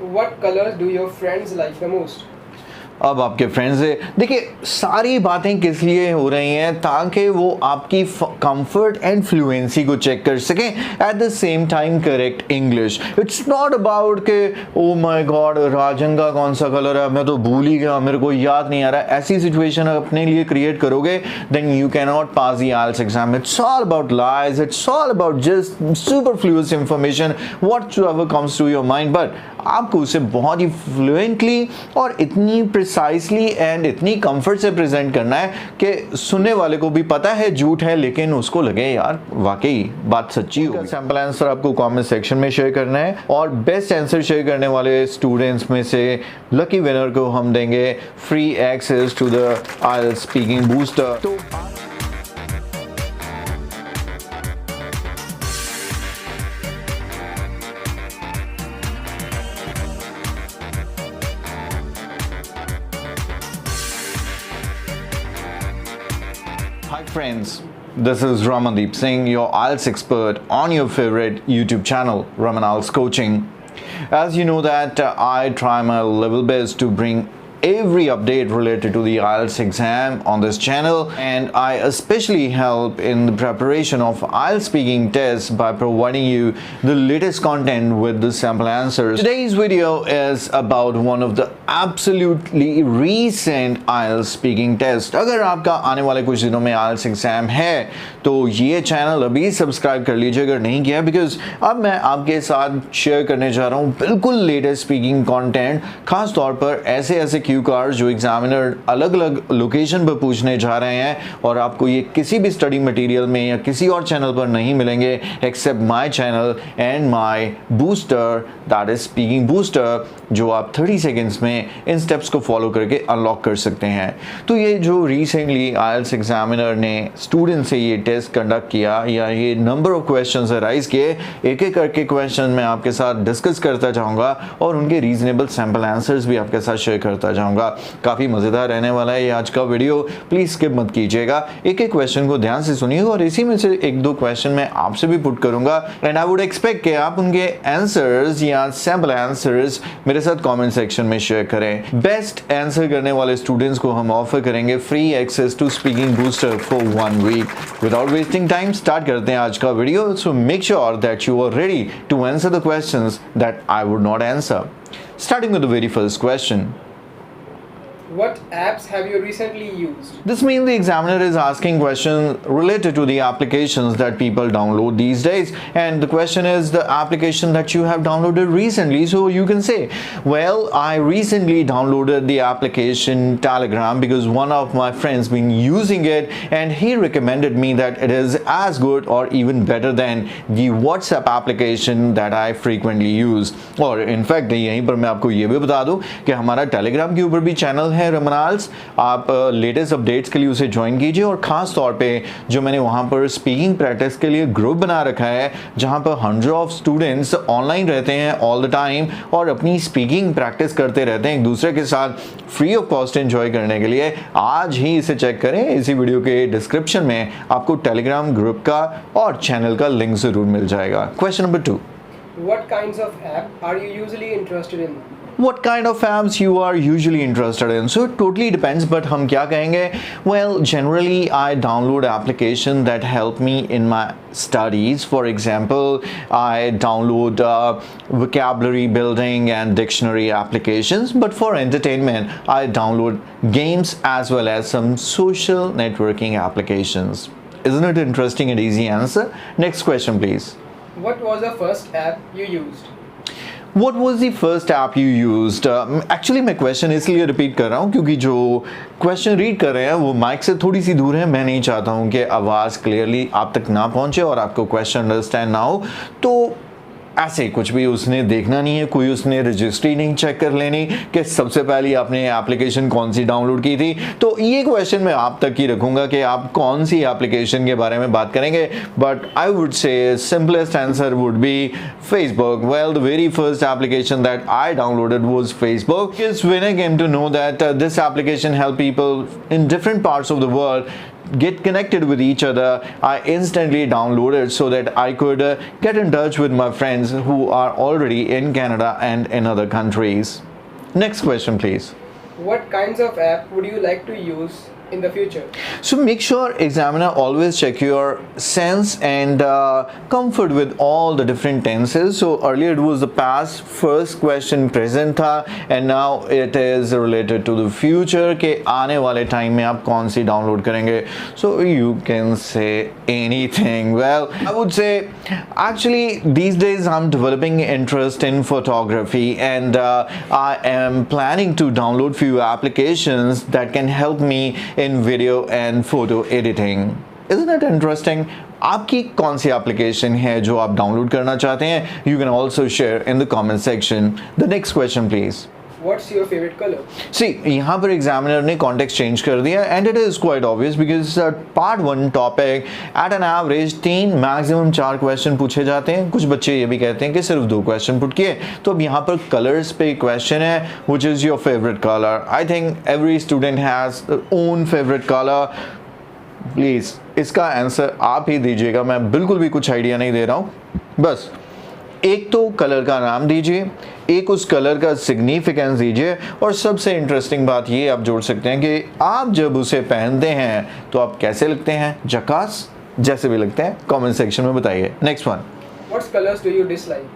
What colors do your friends like the most? अब आपके friends से देखिए सारी बातें किस लिए हो रही हैं ताकि वो आपकी कंफर्ट एंड फ्लुएंसी को चेक कर सकें eight the same time correct English. It's not about के ओ माय गॉड राजन का कौन सा कलर है मैं तो भूल ही गया मेरे को याद नहीं आ रहा. ऐसी सिचुएशन अपने लिए क्रिएट करोगे then you can not pass the IELTS exam. It's all about lies, it's all about just superfluous information whatever comes to your mind, but आपको उसे बहुत ही फ्लुएंटली और इतनी प्रिसाइसली एंड इतनी कंफर्ट से प्रेजेंट करना है कि सुनने वाले को भी पता है झूठ है लेकिन उसको लगे यार वाकई बात सच्ची हो. सैंपल आंसर आपको कमेंट सेक्शन में शेयर करना है और बेस्ट आंसर शेयर करने वाले स्टूडेंट्स में से लकी विनर को हम देंगे free access to the IELTS speaking booster. तो Hi friends, this is Ramandeep Singh, your IELTS expert on your favorite YouTube channel, IELTS Coaching. As you know that I try my level best to bring every update related to the IELTS exam on this channel, and I especially help in the preparation of IELTS speaking tests by providing you the latest content with the sample answers. Today's video is about one of the absolutely recent IELTS speaking test. अगर आपका आने वाले कुछ दिनों में IELTS exam है तो ये चैनल अभी सब्सक्राइब कर लीजिए अगर नहीं किया, बिकॉज अब मैं आपके साथ शेयर करने जा रहा हूँ बिल्कुल लेटेस्ट स्पीकिंग कंटेंट, खास तौर पर ऐसे क्यू कार्ड जो एग्जामिनर अलग अलग लोकेशन पर पूछने जा रहे हैं और आपको ये किसी भी स्टडी मटेरियल में या किसी और चैनल पर नहीं मिलेंगे except my channel and my booster, that is speaking booster, जो आप 30 सेकेंड्स में इन स्टेप्स को फॉलो करके अनलॉक कर सकते हैं. तो ये जो रिसेंटली IELTS एग्जामिनर ने स्टूडेंट से ये टेस्ट कंडक्ट किया या ये नंबर ऑफ क्वेश्चंस राइज किए, एक एक करके क्वेश्चन मैं आपके साथ डिस्कस करता जाऊंगा और उनके रीजनेबल सैंपल आंसर्स भी आपके साथ शेयर करता जाऊंगा. काफी मजेदार रहने वाला है ये आज का वीडियो, प्लीज स्किप मत कीजिएगा. एक एक क्वेश्चन को ध्यान से सुनिएगा और इसी में से एक दो क्वेश्चन मैं आपसे भी पुट करूंगा एंड आई वुड एक्सपेक्ट कि आप उनके आंसर्स या सैंपल आंसर्स मेरे साथ कमेंट सेक्शन में शेयर करें. बेस्ट आंसर करने वाले स्टूडेंट्स को हम ऑफर करेंगे free access to speaking booster for 1 week. Without wasting time start करते हैं आज का video. So make sure that you are ready to answer the questions that I would not answer. Starting with the very first question. What apps have you recently used? This means the examiner is asking questions related to the applications that people download these days, and the question is the application that you have downloaded recently. So you can say, well, I recently downloaded the application Telegram because one of my friends been using it and he recommended me that it is as good or even better than the WhatsApp application that I frequently use. और in fact यहीं पर मैं आपको ये भी बता दूं कि हमारा Telegram के ऊपर भी चैनल है रमनाल्स, आप लेटेस्ट अपडेट्स के लिए उसे ज्वाइन कीजिए और खास तौर पे जो मैंने वहां पर स्पीकिंग प्रैक्टिस के लिए ग्रुप बना रखा है जहां पर 100 ऑफ स्टूडेंट्स ऑनलाइन रहते हैं ऑल द टाइम और अपनी स्पीकिंग प्रैक्टिस करते रहते हैं एक दूसरे के साथ फ्री ऑफ कॉस्ट एंजॉय करने के लिए. आज ही इसे चेक करें, इसी वीडियो के डिस्क्रिप्शन में आपको टेलीग्राम ग्रुप का और चैनल का लिंक जरूर मिल जाएगा. Question number 2. What kinds of app are you usually interested in? What kind of apps you are usually interested in? So it totally depends, but हम क्या कहेंगे? Well, generally I download applications that help me in my studies. For example, I download vocabulary building and dictionary applications, but for entertainment I download games as well as some social networking applications. Isn't it interesting and easy answer? Next question please. What was the first app you used? What was the first app you used? Actually मैं question इसलिए repeat कर रहा हूँ क्योंकि जो question read कर रहे हैं वो माइक से थोड़ी सी दूर है. मैं नहीं चाहता हूँ कि आवाज़ क्लियरली आप तक ना पहुँचे और आपको क्वेश्चन अंडरस्टैंड ना हो. तो ऐसे कुछ भी उसने देखना नहीं है, कोई उसने रजिस्ट्री नहीं चेक कर लेनी कि सबसे पहले आपने एप्लीकेशन कौन सी डाउनलोड की थी. तो ये क्वेश्चन मैं आप तक ही रखूंगा कि आप कौन सी एप्लीकेशन के बारे में बात करेंगे. But I would say simplest answer would be Facebook. Well, the very first application that I downloaded was Facebook. When I came to know that this application help people in different parts of the world get connected with each other, I instantly downloaded so that I could get in touch with my friends who are already in Canada and in other countries. Next question, please. What kinds of app would you like to use in the future? So make sure examiner always check your sense and comfort with all the different tenses. So earlier it was the past, first question present था, and now it is related to the future के आने वाले time में आप कौन सी download करेंगे. So you can say anything. Well, I would say actually these days I'm developing interest in photography, and I am planning to download few applications that can help me in video and photo editing. Isn't it interesting? आपकी कौन सी application है जो आप download करना चाहते हैं? You can also share in the comment section. The next question, please. What's your favorite color? See, यहाँ पर एग्जामिनर ने कॉन्टेक्स्ट चेंज कर दिया, and it is quite obvious because part 1 topic at an average 3 maximum 4 question पूछे जाते हैं. कुछ बच्चे ये भी कहते हैं कि सिर्फ 2 क्वेश्चन पुट किए. तो अब यहाँ पर कलर्स पे क्वेश्चन है, which is your favourite colour. I think every student has own favourite colour. Please इसका आंसर आप ही दीजिएगा, मैं बिल्कुल भी कुछ आइडिया नहीं दे रहा हूँ. बस एक तो कलर का नाम दीजिए, एक उस कलर का सिग्निफिकेंस दीजिए, और सबसे इंटरेस्टिंग बात ये आप जोड़ सकते हैं कि आप जब उसे पहनते हैं तो आप कैसे लगते हैं. झकास जैसे भी लगते हैं, कमेंट सेक्शन में बताइए. Next one. What colors do you dislike?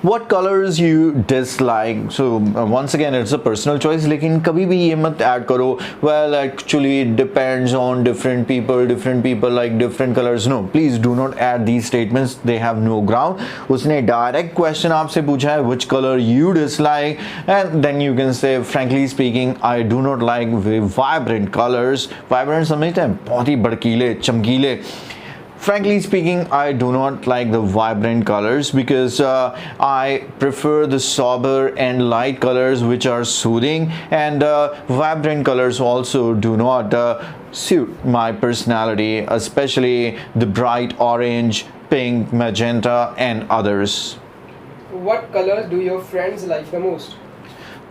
What colors you dislike? So once again it's a personal choice, लेकिन कभी भी ये मत ऐड करो well actually it depends on different people like different colors. No, please do not add these statements, they have no ground. उसने direct question आपसे पूछा है which color you dislike, and then you can say frankly speaking I do not like vibrant colors. Vibrant समझते हैं, बहुत ही भड़कीले चमकीले. Frankly speaking, I do not like the vibrant colors because I prefer the sober and light colors which are soothing, and vibrant colors also do not suit my personality, especially the bright orange, pink, magenta and others. What colors do your friends like the most?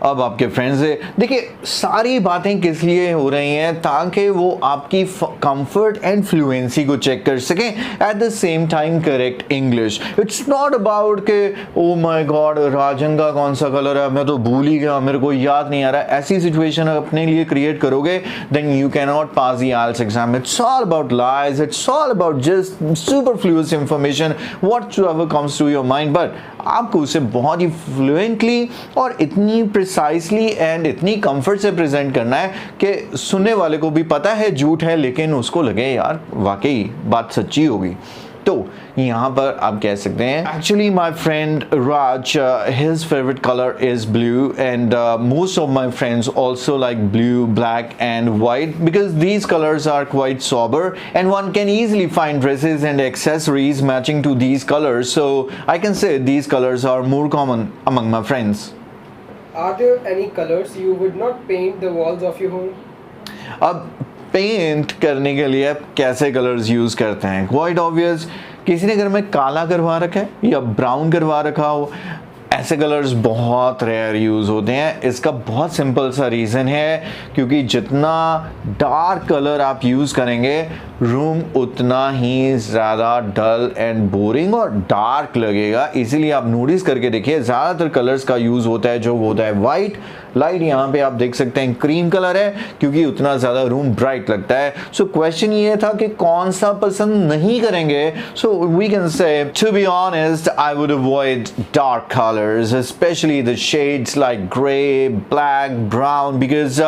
अब आपके friends है, देखिए सारी बातें किस लिए हो रही हैं ताकि वो आपकी कंफर्ट एंड फ्लुएंसी को चेक कर सकें, eight the same time correct English. It's not about के ओ माय गॉड राजन का कौन सा कलर है, मैं तो भूल ही गया, मेरे को याद नहीं आ रहा. ऐसी सिचुएशन अपने लिए क्रिएट करोगे then you can not pass the IELTS exam. It's all about lies, it's all about just superfluous information whatever comes to your mind, but आपको उसे बहुत ही फ्लुएंटली और इतनी प्रिसाइसली एंड इतनी कंफर्ट से प्रेजेंट करना है कि सुनने वाले को भी पता है झूठ है, लेकिन उसको लगे यार वाकई बात सच्ची होगी. तो यहाँ पर आप कह सकते हैं actually my friend Raj his favourite colour is blue, and most of my friends also like blue, black and white because these colours are quite sober and one can easily find dresses and accessories matching to these colors, so I can say these colors are more common among my friends. Are there any colors you would not paint the walls of your home? अब paint करने के लिए आप कैसे colours use करते हैं? Quite obvious, किसी ने घर में काला करवा रखा है या ब्राउन करवा रखा हो, ऐसे कलर्स बहुत रेयर यूज होते हैं. इसका बहुत सिंपल सा रीजन है क्योंकि जितना डार्क कलर आप यूज करेंगे रूम उतना ही ज़्यादा डल एंड बोरिंग और डार्क लगेगा. इसीलिए आप नोटिस करके देखिए ज़्यादातर कलर्स का यूज़ होता है जो होता है वाइट, लाइट यहाँ पे आप देख सकते हैं क्रीम कलर है क्योंकि उतना ज़्यादा रूम ब्राइट लगता है. सो क्वेश्चन ये था कि कौन सा पसंद नहीं करेंगे. So we can say to be honest I would avoid dark colours, especially the shades like gray, black, brown, because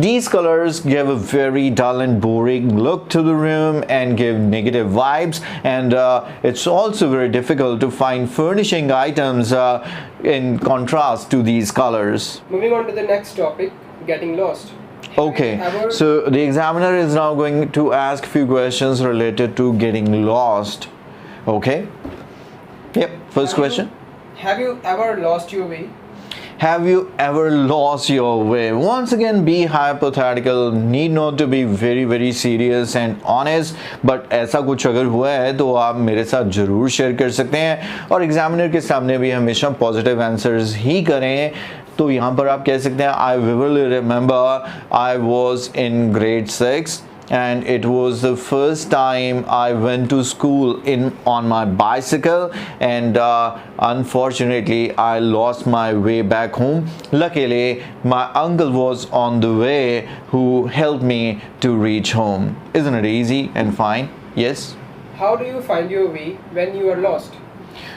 these colors give a very dull and boring look to the room and give negative vibes, and it's also very difficult to find furnishing items in contrast to these colors. Moving on to the next topic, getting lost. Okay, so the examiner is now going to ask few questions related to getting lost. Okay, yep, first question. Have you ever lost your way? Have you ever lost your way? Once again, be hypothetical, need not to be very serious and honest, but ऐसा कुछ अगर हुआ है तो आप मेरे साथ जरूर शेयर कर सकते हैं और एग्जामिनर के सामने भी हमेशा पॉजिटिव आंसर्स ही करें. तो यहाँ पर आप कह सकते हैं I vividly remember I was in grade 6 and it was the first time I went to school on my bicycle, and unfortunately I lost my way back home. Luckily my uncle was on the way who helped me to reach home. Isn't it easy and fine? Yes. How do you find your way when you are lost?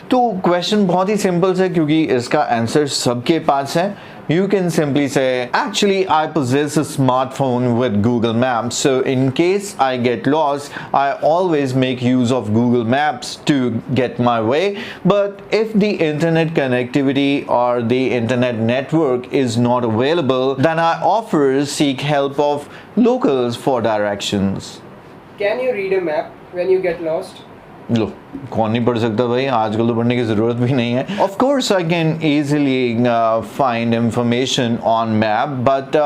तो question बहुत ही simple है क्योंकि इसका answer सबके पास है. You can simply say, actually I possess a smartphone with Google Maps, so in case I get lost, I always make use of Google Maps to get my way. But if the internet connectivity or the internet network is not available, then I often seek help of locals for directions. Can you read a map when you get lost? लो, कौन नहीं पढ़ सकता भाई, आजकल तो पढ़ने की ज़रूरत भी नहीं है. Of course I can easily find information on map, but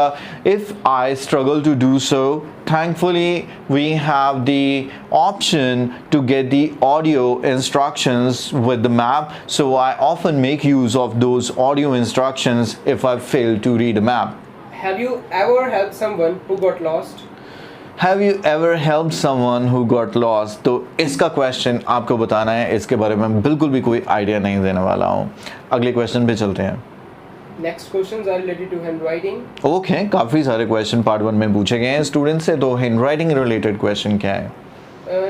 if I struggle to do so, thankfully we have the option to get the audio instructions with the map, so I often make use of those audio instructions if I fail to read a map. Have you ever helped someone who got lost? Have you ever helped someone who got lost? तो इसका question आपको बताना है, इसके बारे में बिल्कुल भी कोई आइडिया नहीं देने वाला हूँ. अगले क्वेश्चन पे चलते हैं. Next questions are related to handwriting. Okay, काफ़ी सारे क्वेश्चन पार्ट 1 में पूछे गए हैं स्टूडेंट से. तो हैंडराइटिंग रिलेटेड क्वेश्चन क्या है?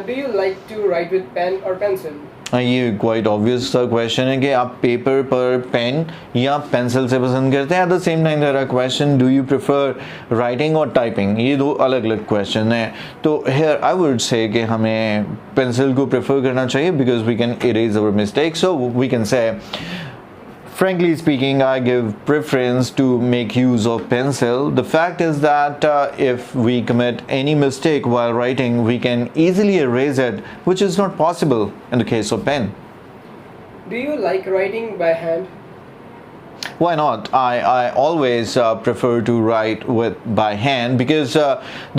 Do you like to write with pen or pencil? ये क्वाइट ऑब्वियस सा क्वेश्चन है कि आप पेपर पर पेन या पेंसिल से पसंद करते हैं. At the same time there are question, do you prefer writing और टाइपिंग? ये दो अलग अलग क्वेश्चन है. तो हियर आई वुड से कि हमें पेंसिल को प्रेफर करना चाहिए because we can erase our mistake. So we can say frankly speaking, I give preference to make use of pencil. The fact is that if we commit any mistake while writing, we can easily erase it, which is not possible in the case of pen. Do you like writing by hand? Why not? I always prefer to write by hand because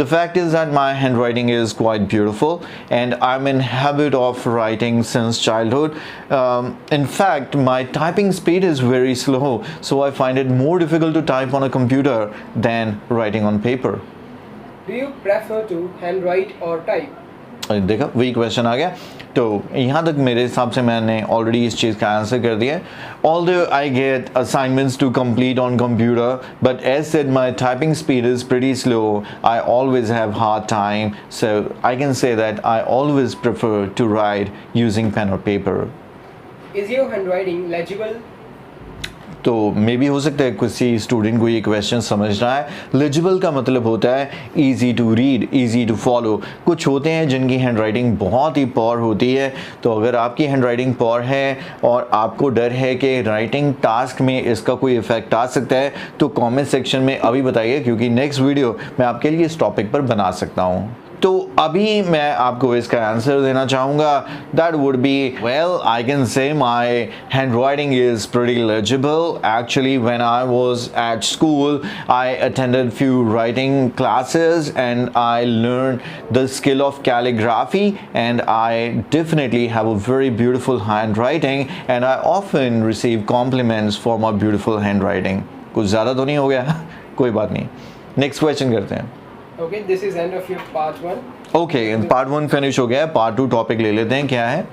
the fact is that my handwriting is quite beautiful and I'm in habit of writing since childhood. In fact, my typing speed is very slow, so I find it more difficult to type on a computer than writing on paper. Do you prefer to handwrite or type? देखा, वही question आ गया. तो यहाँ तक मेरे हिसाब से मैंने ऑलरेडी इस चीज़ का आंसर कर दिया है. Although I get assignments to complete on computer, but as said, my typing speed is pretty slow. I always have hard time, so I can say that I always prefer to write using pen or paper. Is your handwriting legible? तो may be हो सकता है किसी student को ये question समझ रहा है. लेजिबल का मतलब होता है easy to read, easy to follow. कुछ होते हैं जिनकी हैंडराइटिंग बहुत ही पॉर होती है. तो अगर आपकी हैंडराइटिंग पॉर है और आपको डर है कि राइटिंग टास्क में इसका कोई इफेक्ट आ सकता है, तो कमेंट सेक्शन में अभी बताइए, क्योंकि नेक्स्ट वीडियो मैं आपके लिए इस टॉपिक पर बना सकता हूँ. तो अभी मैं आपको इसका आंसर देना चाहूँगा. That would be, well I can say my hand writing is pretty legible. Actually when I was at school I attended few writing classes and I learn the skill of calligraphy and I definitely have a very beautiful hand writing and I often receive compliments for my beautiful hand writing. कुछ ज़्यादा तो नहीं हो गया? कोई बात नहीं, next question करते हैं. Okay, this is end of your part 1. Okay, part 1 finish हो गया है. पार्ट 2 टॉपिक ले लेते हैं. क्या है?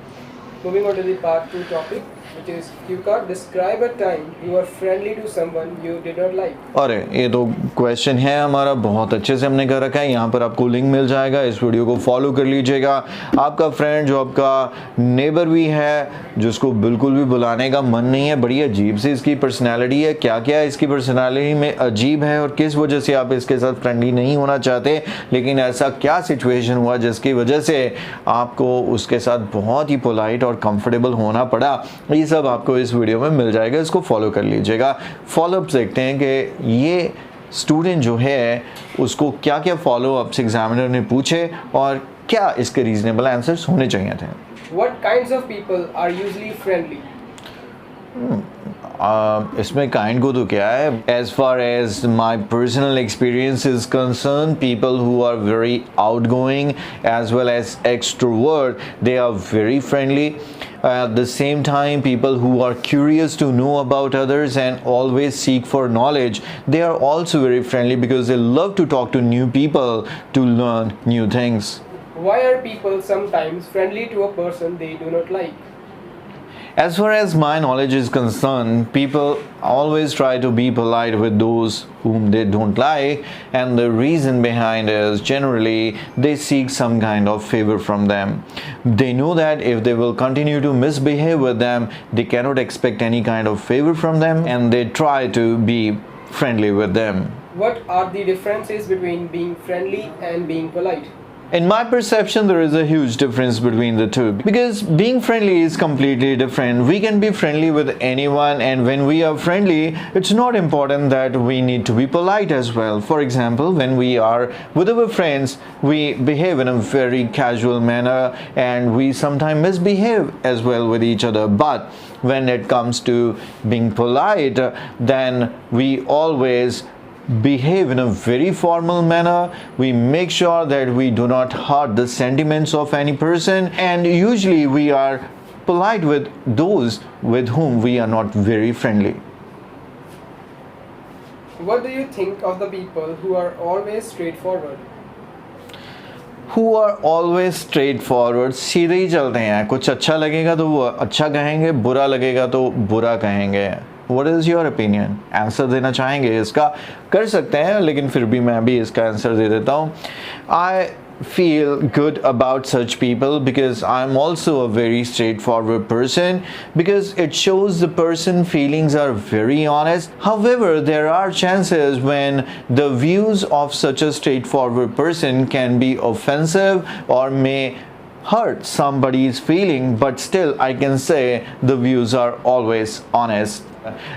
Moving on to the part 2 topic, which is you can't describe a time you were friendly to someone you did not like. अरे ये तो क्वेश्चन है हमारा, बहुत अच्छे से हमने कर रखा है. यहाँ पर आपको लिंक मिल जाएगा, इस वीडियो को फॉलो कर लीजिएगा. आपका फ्रेंड जो आपका नेबर भी है, जिसको बिल्कुल भी बुलाने का मन नहीं है, बड़ी अजीब सी इसकी पर्सनैलिटी है. क्या क्या इसकी पर्सनैलिटी में अजीब है और किस वजह से आप इसके साथ फ्रेंडली नहीं होना चाहते, लेकिन ऐसा क्या सिचुएशन हुआ जिसकी वजह से आपको उसके साथ बहुत ही पोलाइट और कंफर्टेबल होना पड़ा, ये सब आपको इस वीडियो में मिल जाएगा. इसको फॉलो कर लीजिएगा. फॉलोअप देखते हैं कि ये स्टूडेंट जो है उसको क्या क्या फॉलोअप्स एग्जामिनर ने पूछे और क्या इसके रीजनेबल आंसर्स होने चाहिए थे. What kinds of people are usually friendly? इसमें kind को तो क्या है? As far as my personal experience is concerned, people who are very outgoing as well as extrovert, they are very friendly. At the same time, people who are curious to know about others and always seek for knowledge, they are also very friendly because they love to talk to new people to learn new things. Why are people sometimes friendly to a person they do not like? As far as my knowledge is concerned, people always try to be polite with those whom they don't like, and the reason behind is generally they seek some kind of favor from them. They know that if they will continue to misbehave with them, they cannot expect any kind of favor from them, and they try to be friendly with them. What are the differences between being friendly and being polite? In my perception, there is a huge difference between the two because being friendly is completely different. We can be friendly with anyone, and when we are friendly, it's not important that we need to be polite as well. For example, when we are with our friends, we behave in a very casual manner and we sometimes misbehave as well with each other. But when it comes to being polite, then we always behave in a very formal manner. We make sure that we do not hurt the sentiments of any person, and usually we are polite with those with whom we are not very friendly. What do you think of the people who are always straightforward? Who are always straightforward, सीधे ही चलते हैं. कुछ अच्छा लगेगा तो वो अच्छा कहेंगे, बुरा लगेगा तो बुरा कहेंगे. What is your opinion? Answer देना चाहेंगे इसका? कर सकते हैं, लेकिन फिर भी मैं भी इसका आंसर दे देता हूँ. I feel good about such people because I'm also a very straightforward person, because it shows the person's feelings are very honest. However, there are chances when the views of such a straightforward person can be offensive or may hurt somebody's feeling, but still I can say the views are always honest.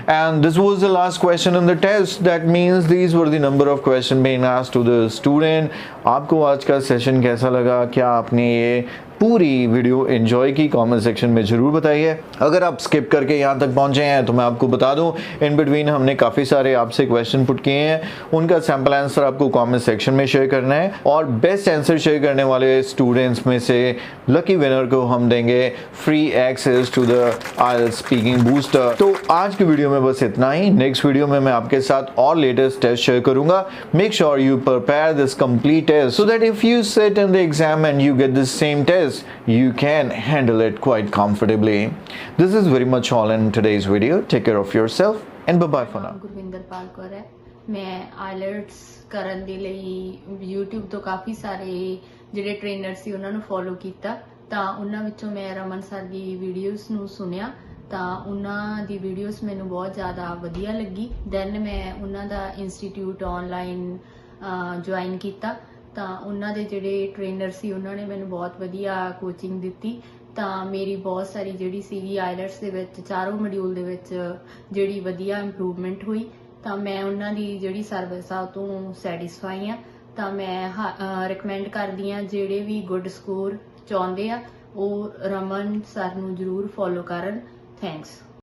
And this was the last question in the test. That means these were the number of questions being asked to the student. आपको आज का session कैसा लगा? क्या आपने ये पूरी video enjoy की? कमेंट सेक्शन में ज़रूर बताइए. अगर आप स्किप करके यहाँ तक पहुँचे हैं तो मैं आपको बता दूँ, इन बिटवीन हमने काफ़ी सारे आपसे क्वेश्चन पुट किए हैं. उनका सैम्पल आंसर आपको कमेंट सेक्शन में शेयर करना है, और बेस्ट आंसर शेयर करने वाले स्टूडेंट्स में से लकी विनर को हम देंगे free access to the IELTS speaking booster. तो आज की वीडियो में बस इतना ही. नेक्स्ट वीडियो में मैं आपके साथ और लेटेस्ट टेस्ट शेयर करूंगा. Make sure you prepare this complete test so that if you sit in the exam and you get this same test, you can handle it quite comfortably. This is very much all in today's video. Take care of yourself and bye bye for now. Gurvinderpal Kaur ਹੈ. ਮੈਂ IELTS ਕਰਨ ਦੇ ਲਈ YouTube ਤੋਂ ਕਾਫੀ ਸਾਰੇ ਜਿਹੜੇ trainer ਸੀ ਉਹਨਾਂ ਨੂੰ ਫੋਲੋ ਕੀਤਾ, ਤਾਂ ਉਹਨਾਂ ਵਿੱਚੋਂ ਮੈਂ ਰਮਨ ਸਰ ਦੀ ਵੀਡੀਓਜ਼ ਨੂੰ ਸੁਣਿਆ, ਤਾਂ ਉਹਨਾਂ ਦੀ ਵੀਡੀਓਜ਼ ਮੈਨੂੰ ਬਹੁਤ ਜ਼ਿਆਦਾ ਵਧੀਆ ਲੱਗੀ. ਦੈਨ ਮੈਂ ਉਹਨਾਂ ਦਾ ਇੰਸਟੀਟਿਊਟ ਆਨਲਾਈਨ ਜੁਆਇਨ ਕੀਤਾ, ਤਾਂ ਉਹਨਾਂ ਦੇ ਜਿਹੜੇ ਟ੍ਰੇਨਰ ਸੀ ਉਹਨਾਂ ਨੇ ਮੈਨੂੰ ਬਹੁਤ ਵਧੀਆ ਕੋਚਿੰਗ ਦਿੱਤੀ. ਤਾਂ ਮੇਰੀ ਬਹੁਤ ਸਾਰੀ ਜਿਹੜੀ ਸੀਗੀ IELTS ਦੇ ਵਿੱਚ ਚਾਰੋਂ ਮੋਡਿਊਲ ਦੇ ਵਿੱਚ ਜਿਹੜੀ ਵਧੀਆ ਇੰਪਰੂਵਮੈਂਟ ਹੋਈ, ਤਾਂ ਮੈਂ ਉਹਨਾਂ ਦੀ ਜਿਹੜੀ ਸਰਵਿਸ ਆ ਉਹ ਤੋਂ ਸੈਟੀਸਫਾਈ ਆ. ਤਾਂ ਮੈਂ ਰਿਕਮੈਂਡ ਕਰਦੀ ਹਾਂ ਜਿਹੜੇ ਵੀ ਗੁੱਡ ਸਕੋਰ ਚਾਹੁੰਦੇ ਆ ਉਹ ਰਮਨ ਸਰ ਨੂੰ ਜ਼ਰੂਰ ਫੋਲੋ ਕਰਨ. ਥੈਂਕਸ.